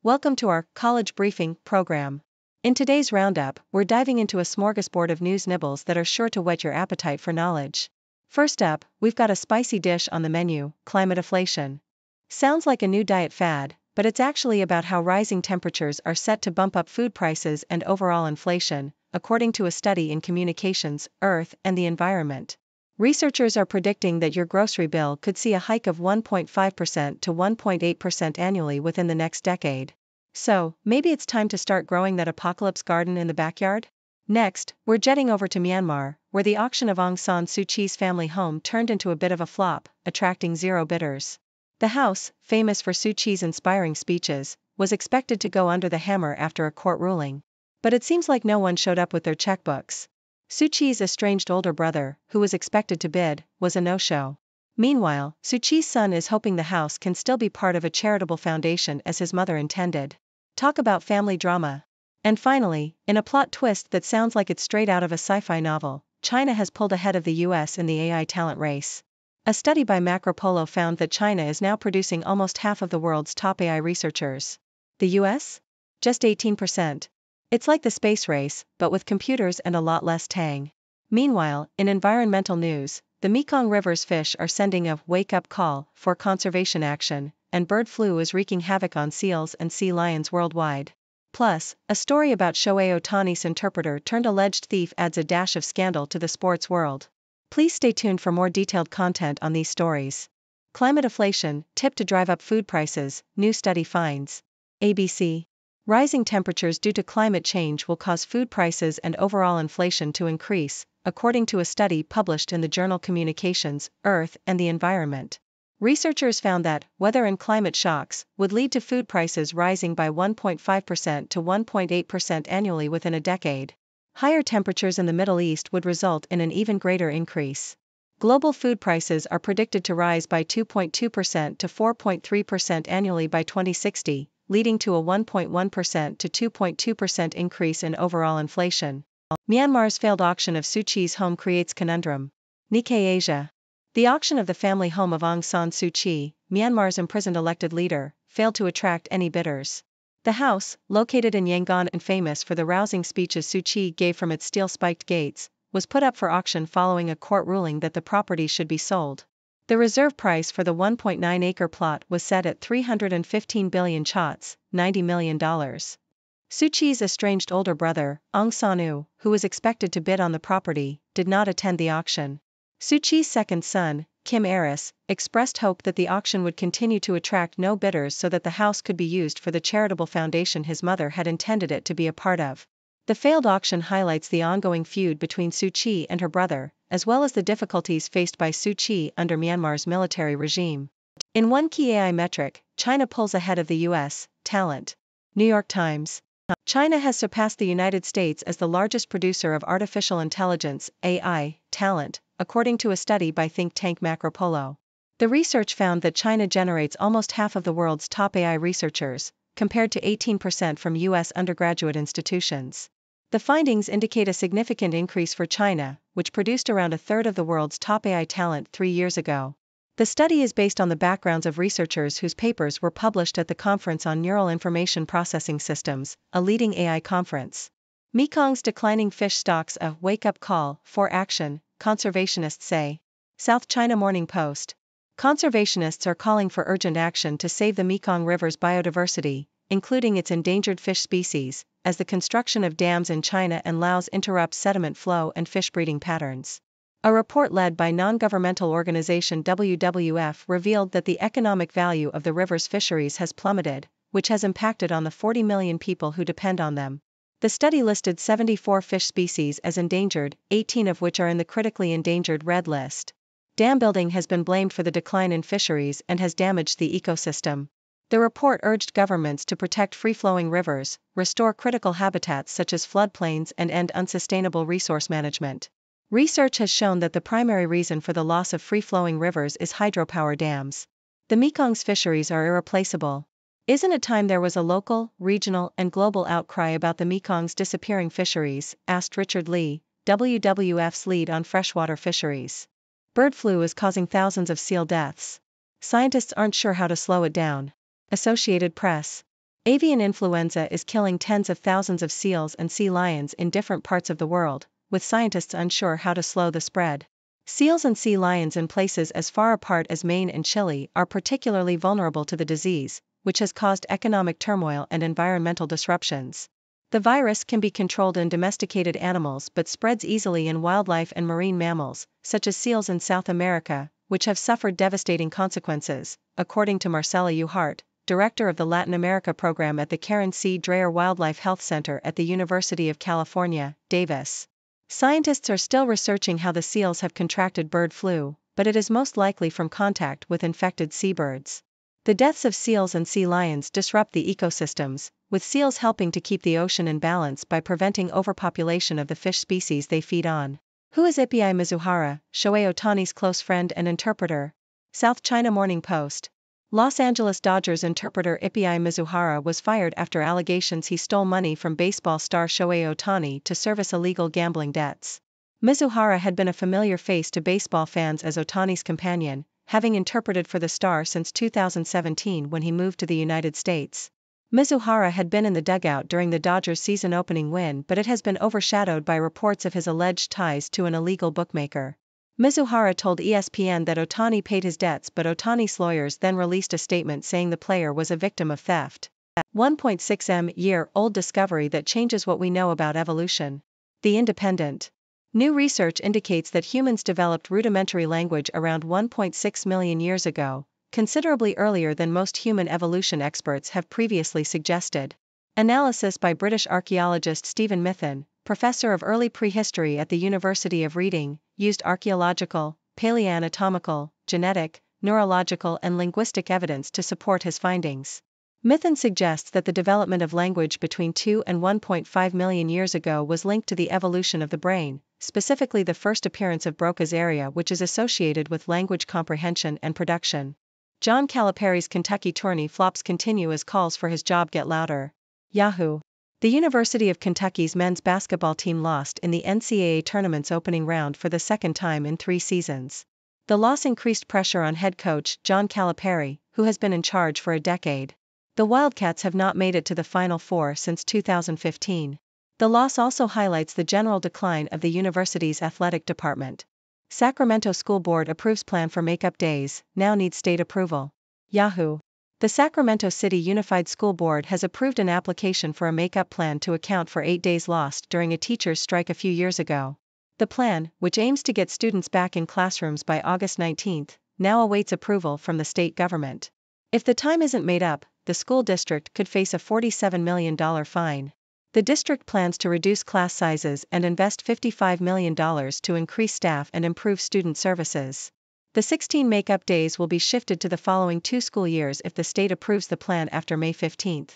Welcome to our College Briefing program. In today's roundup, we're diving into a smorgasbord of news nibbles that are sure to whet your appetite for knowledge. First up, we've got a spicy dish on the menu: climateflation. Sounds like a new diet fad, but it's actually about how rising temperatures are set to bump up food prices and overall inflation, according to a study in Communications, Earth, and the Environment. Researchers are predicting that your grocery bill could see a hike of 1.5% to 1.8% annually within the next decade. So, maybe it's time to start growing that apocalypse garden in the backyard? Next, we're jetting over to Myanmar, where the auction of Aung San Suu Kyi's family home turned into a bit of a flop, attracting zero bidders. The house, famous for Suu Kyi's inspiring speeches, was expected to go under the hammer after a court ruling. But it seems like no one showed up with their checkbooks. Suu Kyi's estranged older brother, who was expected to bid, was a no-show. Meanwhile, Suu Kyi's son is hoping the house can still be part of a charitable foundation as his mother intended. Talk about family drama. And finally, in a plot twist that sounds like it's straight out of a sci-fi novel, China has pulled ahead of the US in the AI talent race. A study by Macropolo found that China is now producing almost half of the world's top AI researchers. The US? Just 18%. It's like the space race, but with computers and a lot less tang. Meanwhile, in environmental news, the Mekong River's fish are sending a wake-up call for conservation action, and bird flu is wreaking havoc on seals and sea lions worldwide. Plus, a story about Shohei Ohtani's interpreter turned alleged thief adds a dash of scandal to the sports world. Please stay tuned for more detailed content on these stories. Climateflation, tip to drive up food prices, new study finds. ABC. Rising temperatures due to climate change will cause food prices and overall inflation to increase, according to a study published in the journal Communications, Earth, and the Environment. Researchers found that weather and climate shocks would lead to food prices rising by 1.5% to 1.8% annually within a decade. Higher temperatures in the Middle East would result in an even greater increase. Global food prices are predicted to rise by 2.2% to 4.3% annually by 2060, leading to a 1.1% to 2.2% increase in overall inflation. Myanmar's failed auction of Suu Kyi's home creates conundrum. Nikkei Asia. The auction of the family home of Aung San Suu Kyi, Myanmar's imprisoned elected leader, failed to attract any bidders. The house, located in Yangon and famous for the rousing speeches Suu Kyi gave from its steel-spiked gates, was put up for auction following a court ruling that the property should be sold. The reserve price for the 1.9-acre plot was set at 315 billion chats, $90 million. Suu Kyi's estranged older brother, Aung San, who was expected to bid on the property, did not attend the auction. Suu Kyi's second son, Kim Aris, expressed hope that the auction would continue to attract no bidders so that the house could be used for the charitable foundation his mother had intended it to be a part of. The failed auction highlights the ongoing feud between Suu Kyi and her brother, as well as the difficulties faced by Suu Kyi under Myanmar's military regime. In one key AI metric, China pulls ahead of the US, talent. New York Times. China has surpassed the United States as the largest producer of artificial intelligence, AI, talent, according to a study by think tank Macropolo. The research found that China generates almost half of the world's top AI researchers, compared to 18% from US undergraduate institutions. The findings indicate a significant increase for China, which produced around a third of the world's top AI talent 3 years ago. The study is based on the backgrounds of researchers whose papers were published at the Conference on Neural Information Processing Systems, a leading AI conference. Mekong's declining fish stocks a wake-up call for action, conservationists say. South China Morning Post. Conservationists are calling for urgent action to save the Mekong River's biodiversity, including its endangered fish species, as the construction of dams in China and Laos interrupts sediment flow and fish breeding patterns. A report led by non-governmental organization WWF revealed that the economic value of the river's fisheries has plummeted, which has impacted on the 40 million people who depend on them. The study listed 74 fish species as endangered, 18 of which are in the critically endangered red list. Dam building has been blamed for the decline in fisheries and has damaged the ecosystem. The report urged governments to protect free-flowing rivers, restore critical habitats such as floodplains and end unsustainable resource management. Research has shown that the primary reason for the loss of free-flowing rivers is hydropower dams. The Mekong's fisheries are irreplaceable. Isn't it time there was a local, regional, and global outcry about the Mekong's disappearing fisheries? Asked Richard Lee, WWF's lead on freshwater fisheries. Bird flu is causing thousands of seal deaths. Scientists aren't sure how to slow it down. Associated Press. Avian influenza is killing tens of thousands of seals and sea lions in different parts of the world, with scientists unsure how to slow the spread. Seals and sea lions in places as far apart as Maine and Chile are particularly vulnerable to the disease, which has caused economic turmoil and environmental disruptions. The virus can be controlled in domesticated animals but spreads easily in wildlife and marine mammals, such as seals in South America, which have suffered devastating consequences, according to Marcela Uhart, director of the Latin America program at the Karen C. Dreyer Wildlife Health Center at the University of California, Davis. Scientists are still researching how the seals have contracted bird flu, but it is most likely from contact with infected seabirds. The deaths of seals and sea lions disrupt the ecosystems, with seals helping to keep the ocean in balance by preventing overpopulation of the fish species they feed on. Who is Ippei Mizuhara, Shohei Ohtani's close friend and interpreter? South China Morning Post. Los Angeles Dodgers interpreter Ippei Mizuhara was fired after allegations he stole money from baseball star Shohei Ohtani to service illegal gambling debts. Mizuhara had been a familiar face to baseball fans as Ohtani's companion, having interpreted for the star since 2017 when he moved to the United States. Mizuhara had been in the dugout during the Dodgers' season-opening win, but it has been overshadowed by reports of his alleged ties to an illegal bookmaker. Mizuhara told ESPN that Ohtani paid his debts, but Ohtani's lawyers then released a statement saying the player was a victim of theft. 1.6-year-old discovery that changes what we know about evolution. The Independent. New research indicates that humans developed rudimentary language around 1.6 million years ago, considerably earlier than most human evolution experts have previously suggested. Analysis by British archaeologist Stephen Mithen, professor of early prehistory at the University of Reading, used archaeological, paleoanatomical, genetic, neurological and linguistic evidence to support his findings. Mithen suggests that the development of language between 2 and 1.5 million years ago was linked to the evolution of the brain, specifically the first appearance of Broca's area, which is associated with language comprehension and production. John Calipari's Kentucky tourney flops continue as calls for his job get louder. Yahoo! The University of Kentucky's men's basketball team lost in the NCAA tournament's opening round for the second time in 3 seasons. The loss increased pressure on head coach John Calipari, who has been in charge for a decade. The Wildcats have not made it to the Final Four since 2015. The loss also highlights the general decline of the university's athletic department. Sacramento School Board approves plan for makeup days, now needs state approval. Yahoo! The Sacramento City Unified School Board has approved an application for a makeup plan to account for 8 days lost during a teacher's strike a few years ago. The plan, which aims to get students back in classrooms by August 19, now awaits approval from the state government. If the time isn't made up, the school district could face a $47 million fine. The district plans to reduce class sizes and invest $55 million to increase staff and improve student services. The 16 makeup days will be shifted to the following 2 school years if the state approves the plan after May 15.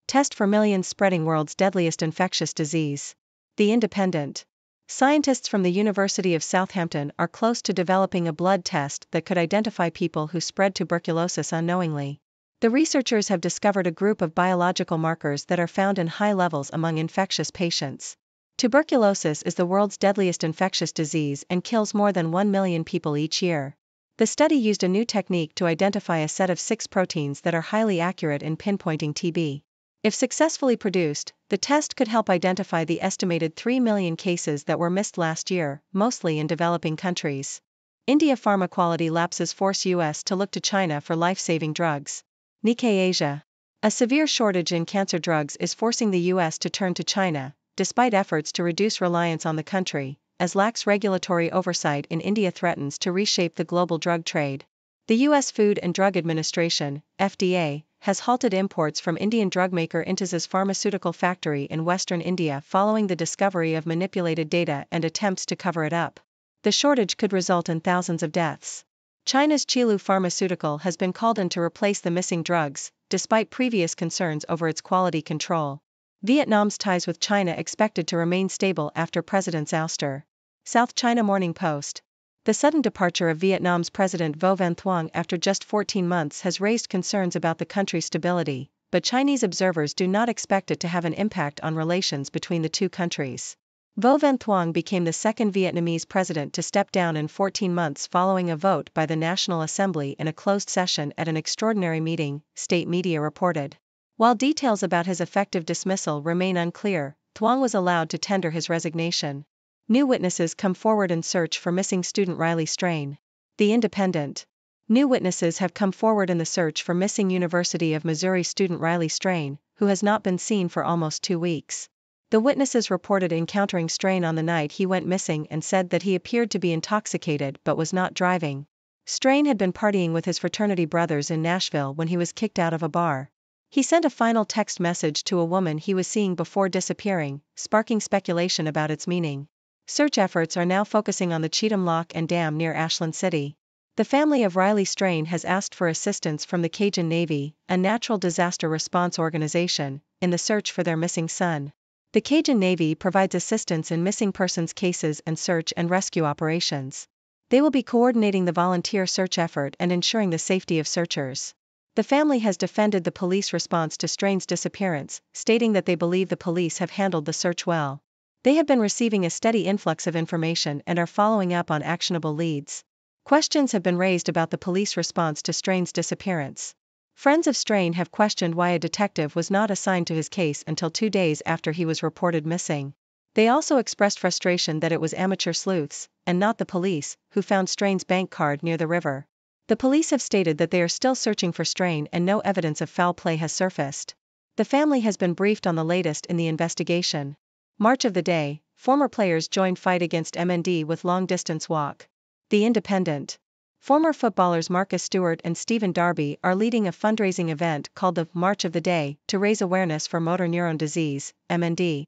Test for millions spreading world's deadliest infectious disease. The Independent. Scientists from the University of Southampton are close to developing a blood test that could identify people who spread tuberculosis unknowingly. The researchers have discovered a group of biological markers that are found in high levels among infectious patients. Tuberculosis is the world's deadliest infectious disease and kills more than 1 million people each year. The study used a new technique to identify a set of 6 proteins that are highly accurate in pinpointing TB. If successfully produced, the test could help identify the estimated 3 million cases that were missed last year, mostly in developing countries. India pharma quality lapses force US to look to China for life-saving drugs. Nikkei Asia. A severe shortage in cancer drugs is forcing the US to turn to China, despite efforts to reduce reliance on the country, as lax regulatory oversight in India threatens to reshape the global drug trade. The US Food and Drug Administration, FDA, has halted imports from Indian drugmaker Intos's pharmaceutical factory in western India following the discovery of manipulated data and attempts to cover it up. The shortage could result in thousands of deaths. China's Qilu Pharmaceutical has been called in to replace the missing drugs, despite previous concerns over its quality control. Vietnam's ties with China expected to remain stable after president's ouster. South China Morning Post. The sudden departure of Vietnam's President Vo Van Thuong after just 14 months has raised concerns about the country's stability, but Chinese observers do not expect it to have an impact on relations between the two countries. Vo Van Thuong became the second Vietnamese president to step down in 14 months following a vote by the National Assembly in a closed session at an extraordinary meeting, state media reported. While details about his effective dismissal remain unclear, Thuong was allowed to tender his resignation. New witnesses come forward in search for missing student Riley Strain. The Independent. New witnesses have come forward in the search for missing University of Missouri student Riley Strain, who has not been seen for almost 2 weeks. The witnesses reported encountering Strain on the night he went missing and said that he appeared to be intoxicated but was not driving. Strain had been partying with his fraternity brothers in Nashville when he was kicked out of a bar. He sent a final text message to a woman he was seeing before disappearing, sparking speculation about its meaning. Search efforts are now focusing on the Cheatham Lock and Dam near Ashland City. The family of Riley Strain has asked for assistance from the Cajun Navy, a natural disaster response organization, in the search for their missing son. The Cajun Navy provides assistance in missing persons cases and search and rescue operations. They will be coordinating the volunteer search effort and ensuring the safety of searchers. The family has defended the police response to Strain's disappearance, stating that they believe the police have handled the search well. They have been receiving a steady influx of information and are following up on actionable leads. Questions have been raised about the police response to Strain's disappearance. Friends of Strain have questioned why a detective was not assigned to his case until 2 days after he was reported missing. They also expressed frustration that it was amateur sleuths, and not the police, who found Strain's bank card near the river. The police have stated that they are still searching for Strain and no evidence of foul play has surfaced. The family has been briefed on the latest in the investigation. March of the day, former players joined fight against MND with long-distance walk. The Independent. Former footballers Marcus Stewart and Stephen Darby are leading a fundraising event called the March of the Day to raise awareness for motor neuron disease, MND.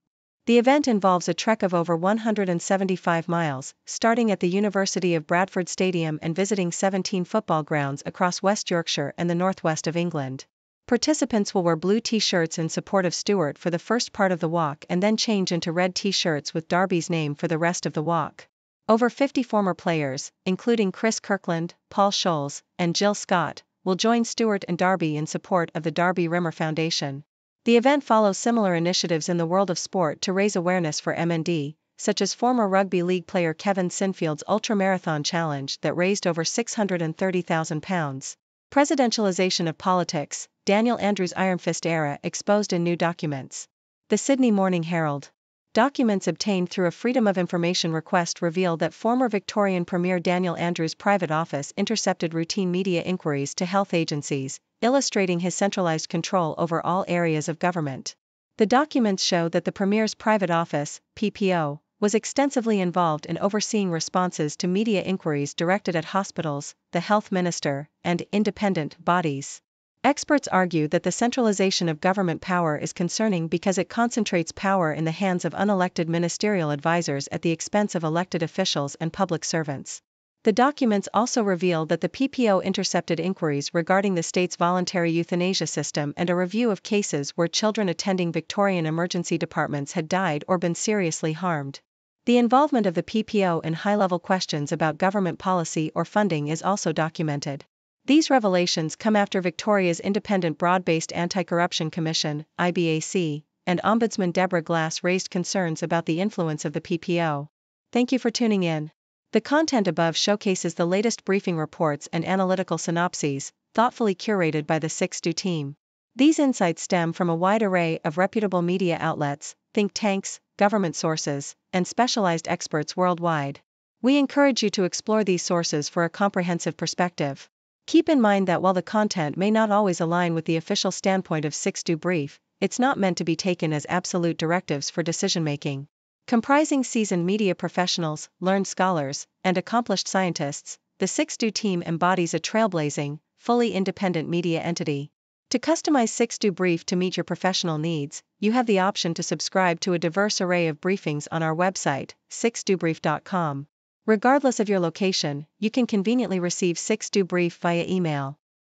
The event involves a trek of over 175 miles, starting at the University of Bradford Stadium and visiting 17 football grounds across West Yorkshire and the northwest of England. Participants will wear blue t-shirts in support of Stewart for the first part of the walk and then change into red t-shirts with Darby's name for the rest of the walk. Over 50 former players, including Chris Kirkland, Paul Scholes, and Jill Scott, will join Stewart and Darby in support of the Darby Rimmer Foundation. The event follows similar initiatives in the world of sport to raise awareness for MND, such as former rugby league player Kevin Sinfield's ultramarathon challenge that raised over £630,000. Presidentialization of politics, Daniel Andrews' Iron Fist era exposed in new documents. The Sydney Morning Herald. Documents obtained through a Freedom of Information request reveal that former Victorian Premier Daniel Andrews' private office intercepted routine media inquiries to health agencies, illustrating his centralized control over all areas of government. The documents show that the Premier's private office, PPO, was extensively involved in overseeing responses to media inquiries directed at hospitals, the health minister, and independent bodies. Experts argue that the centralization of government power is concerning because it concentrates power in the hands of unelected ministerial advisors at the expense of elected officials and public servants. The documents also reveal that the PPO intercepted inquiries regarding the state's voluntary euthanasia system and a review of cases where children attending Victorian emergency departments had died or been seriously harmed. The involvement of the PPO in high-level questions about government policy or funding is also documented. These revelations come after Victoria's Independent Broad-Based Anti-Corruption Commission, IBAC, and Ombudsman Deborah Glass raised concerns about the influence of the PPO. Thank you for tuning in. The content above showcases the latest briefing reports and analytical synopses, thoughtfully curated by the 6Do team. These insights stem from a wide array of reputable media outlets, think tanks, government sources, and specialized experts worldwide. We encourage you to explore these sources for a comprehensive perspective. Keep in mind that while the content may not always align with the official standpoint of 6Do Brief, it's not meant to be taken as absolute directives for decision-making. Comprising seasoned media professionals, learned scholars, and accomplished scientists, the 6Do team embodies a trailblazing, fully independent media entity. To customize 6Do Brief to meet your professional needs, you have the option to subscribe to a diverse array of briefings on our website, 6dobrief.com. Regardless of your location, you can conveniently receive 6Do Brief via email.